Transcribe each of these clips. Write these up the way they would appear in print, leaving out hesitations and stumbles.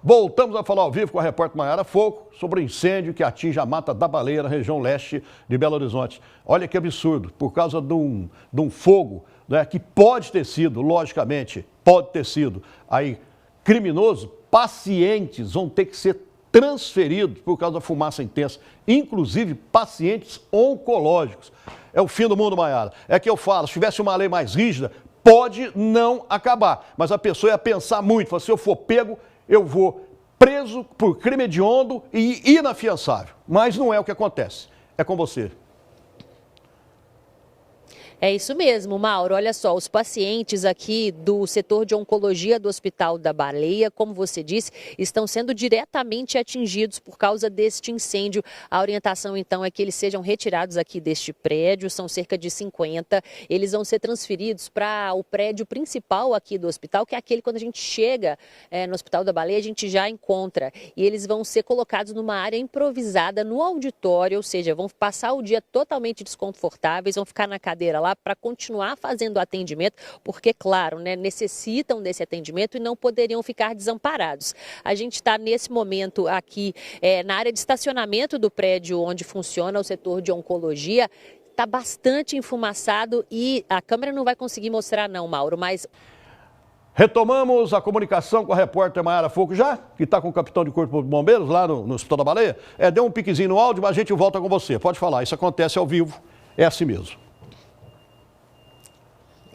Voltamos a falar ao vivo com a repórter Maiara Foco sobre o incêndio que atinge a Mata da Baleia, na região leste de Belo Horizonte. Olha que absurdo, por causa de um fogo, né, que pode ter sido, logicamente, pode ter sido aí criminoso, pacientes vão ter que ser transferidos por causa da fumaça intensa, inclusive pacientes oncológicos. É o fim do mundo, Maiara. É que eu falo, se tivesse uma lei mais rígida, pode não acabar, mas a pessoa ia pensar muito, fala, se eu for pego, eu vou preso por crime hediondo e inafiançável. Mas não é o que acontece. É com você. É isso mesmo, Mauro. Olha só, os pacientes aqui do setor de oncologia do Hospital da Baleia, como você disse, estão sendo diretamente atingidos por causa deste incêndio. A orientação, então, é que eles sejam retirados aqui deste prédio, são cerca de 50. Eles vão ser transferidos para o prédio principal aqui do hospital, que é aquele quando a gente chega no Hospital da Baleia, a gente já encontra. E eles vão ser colocados numa área improvisada no auditório, ou seja, vão passar o dia totalmente desconfortáveis, vão ficar na cadeira lá para continuar fazendo atendimento, porque, claro, né, necessitam desse atendimento e não poderiam ficar desamparados. A gente está nesse momento aqui na área de estacionamento do prédio onde funciona o setor de oncologia. Está bastante enfumaçado e a câmera não vai conseguir mostrar não, Mauro, mas... Retomamos a comunicação com a repórter Maiara Foco já, que está com o capitão de Corpo de Bombeiros lá no Hospital da Baleia. Deu um piquezinho no áudio, mas a gente volta com você. Pode falar, isso acontece ao vivo, é assim mesmo.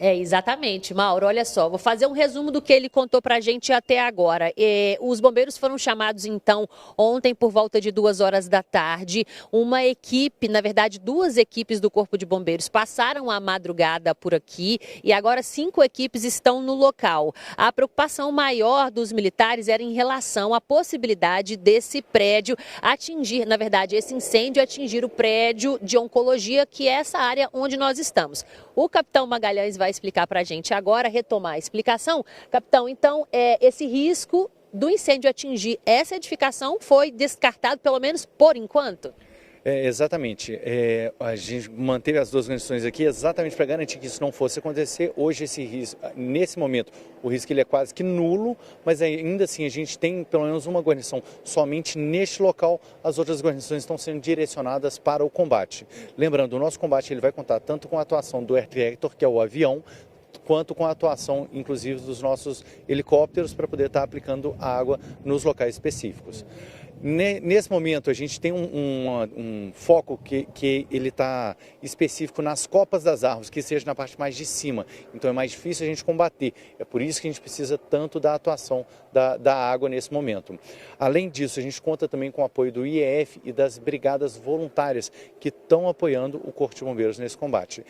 Exatamente, Mauro. Olha só, vou fazer um resumo do que ele contou para a gente até agora. Os bombeiros foram chamados, então, ontem por volta de 2 horas da tarde. Uma equipe, na verdade, 2 equipes do Corpo de Bombeiros passaram a madrugada por aqui e agora 5 equipes estão no local. A preocupação maior dos militares era em relação à possibilidade desse prédio atingir, na verdade, esse incêndio atingir o prédio de oncologia, que é essa área onde nós estamos. O capitão Magalhães vai explicar para a gente agora, retomar a explicação. Capitão, então, esse risco do incêndio atingir essa edificação foi descartado, pelo menos por enquanto? Exatamente. A gente manteve as 2 condições aqui exatamente para garantir que isso não fosse acontecer. Hoje, esse risco, nesse momento, o risco ele é quase que nulo, mas ainda assim a gente tem pelo menos uma guarnição somente neste local. As outras guarnições estão sendo direcionadas para o combate. Lembrando, o nosso combate ele vai contar tanto com a atuação do Air Tractor, que é o avião, quanto com a atuação, inclusive, dos nossos helicópteros para poder estar aplicando água nos locais específicos. Nesse momento, a gente tem um foco que ele está específico nas copas das árvores, que seja na parte mais de cima. Então é mais difícil a gente combater. É por isso que a gente precisa tanto da atuação da água nesse momento. Além disso, a gente conta também com o apoio do IEF e das brigadas voluntárias que estão apoiando o Corpo de Bombeiros nesse combate.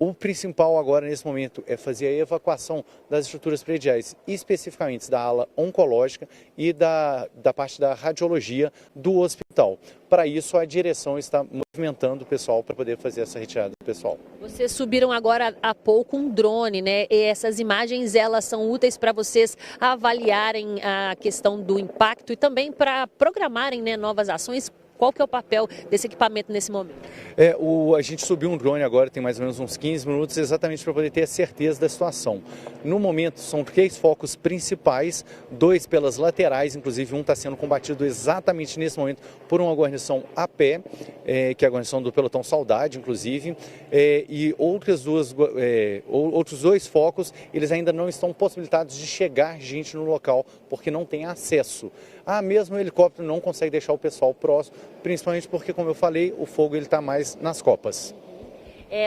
O principal agora, nesse momento, é fazer a evacuação das estruturas prediais, especificamente da ala oncológica e da parte da radiologia do hospital. Para isso, a direção está movimentando o pessoal para poder fazer essa retirada do pessoal. Vocês subiram agora há pouco um drone, né? E essas imagens, elas são úteis para vocês avaliarem a questão do impacto e também para programarem, né, novas ações. Qual que é o papel desse equipamento nesse momento? A gente subiu um drone agora, tem mais ou menos uns 15 minutos, exatamente para poder ter a certeza da situação. No momento, são 3 focos principais, 2 pelas laterais, inclusive um está sendo combatido exatamente nesse momento por uma guarnição a pé, que é a guarnição do Pelotão Saudade, inclusive, e outros 2 focos, eles ainda não estão possibilitados de chegar gente no local, porque não tem acesso. Mesmo o helicóptero não consegue deixar o pessoal próximo, principalmente porque, como eu falei, o fogo está mais nas copas.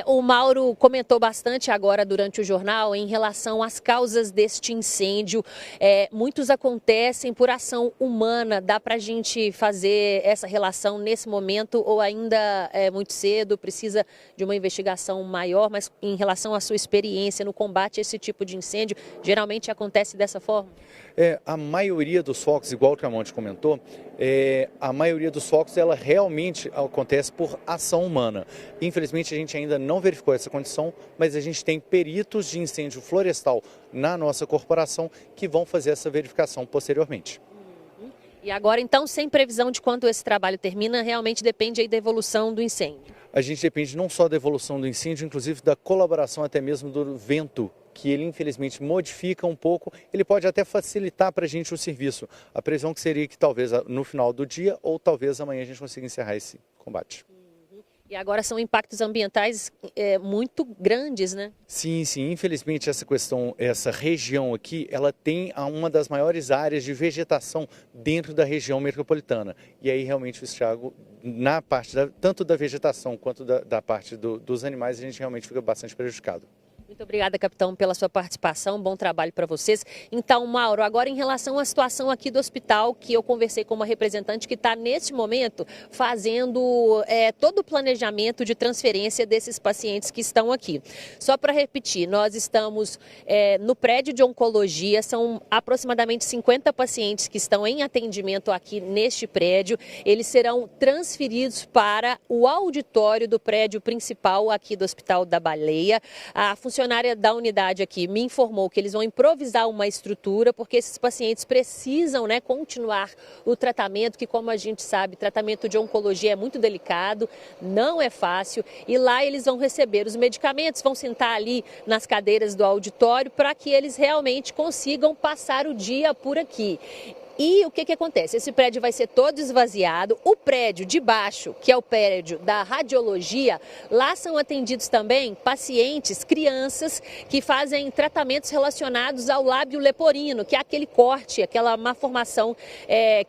O Mauro comentou bastante agora durante o jornal em relação às causas deste incêndio. Muitos acontecem por ação humana. Dá para a gente fazer essa relação nesse momento ou ainda é muito cedo, precisa de uma investigação maior, mas em relação à sua experiência no combate a esse tipo de incêndio, geralmente acontece dessa forma? A maioria dos focos, igual o Tramonte comentou, a maioria dos focos ela realmente acontece por ação humana. Infelizmente a gente ainda não verificou essa condição, mas a gente tem peritos de incêndio florestal na nossa corporação que vão fazer essa verificação posteriormente. E agora então, sem previsão de quando esse trabalho termina, realmente depende aí da evolução do incêndio? A gente depende não só da evolução do incêndio, inclusive da colaboração até mesmo do vento que ele infelizmente modifica um pouco, ele pode até facilitar para a gente o serviço. A previsão que seria que talvez no final do dia ou talvez amanhã a gente consiga encerrar esse combate. E agora são impactos ambientais muito grandes, né? Sim, infelizmente essa região aqui, ela tem uma das maiores áreas de vegetação dentro da região metropolitana. E aí realmente o estrago, na parte tanto da vegetação quanto da parte dos animais, a gente realmente fica bastante prejudicado. Muito obrigada, capitão, pela sua participação. Bom trabalho para vocês. Então, Mauro, agora em relação à situação aqui do hospital, que eu conversei com uma representante que está, neste momento, fazendo todo o planejamento de transferência desses pacientes que estão aqui. Só para repetir, nós estamos no prédio de oncologia, são aproximadamente 50 pacientes que estão em atendimento aqui neste prédio. Eles serão transferidos para o auditório do prédio principal aqui do Hospital da Baleia. A funcionária da unidade aqui me informou que eles vão improvisar uma estrutura, porque esses pacientes precisam, continuar o tratamento, que, como a gente sabe, tratamento de oncologia é muito delicado, não é fácil, e lá eles vão receber os medicamentos, vão sentar ali nas cadeiras do auditório para que eles realmente consigam passar o dia por aqui. E o que acontece? Esse prédio vai ser todo esvaziado. O prédio de baixo, que é o prédio da radiologia, lá são atendidos também pacientes, crianças que fazem tratamentos relacionados ao lábio leporino, que é aquele corte, aquela malformação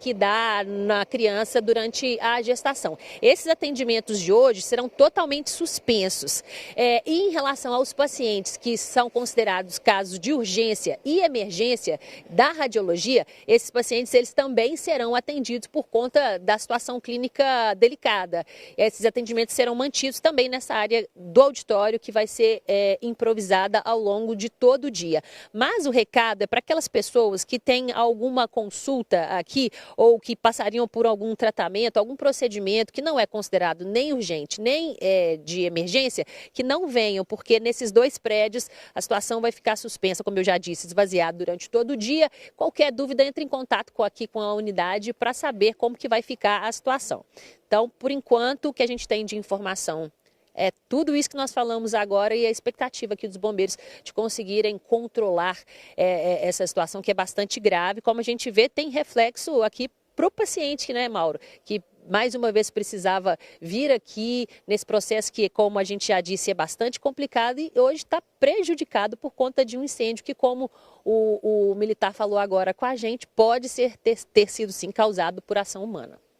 que dá na criança durante a gestação. Esses atendimentos de hoje serão totalmente suspensos. E em relação aos pacientes que são considerados casos de urgência e emergência da radiologia, esses pacientes eles também serão atendidos por conta da situação clínica delicada. Esses atendimentos serão mantidos também nessa área do auditório, que vai ser improvisada ao longo de todo o dia. Mas o recado é para aquelas pessoas que têm alguma consulta aqui ou que passariam por algum tratamento, algum procedimento que não é considerado nem urgente, nem de emergência, que não venham, porque nesses dois prédios a situação vai ficar suspensa, como eu já disse, esvaziada durante todo o dia. Qualquer dúvida, entre em contato aqui com a unidade para saber como que vai ficar a situação. Então, por enquanto, o que a gente tem de informação é tudo isso que nós falamos agora e a expectativa aqui dos bombeiros de conseguirem controlar essa situação, que é bastante grave. Como a gente vê, tem reflexo aqui para o paciente, né, Mauro? Que mais uma vez precisava vir aqui nesse processo que, como a gente já disse, é bastante complicado e hoje está prejudicado por conta de um incêndio que, como o militar falou agora com a gente, pode ter sido sim causado por ação humana.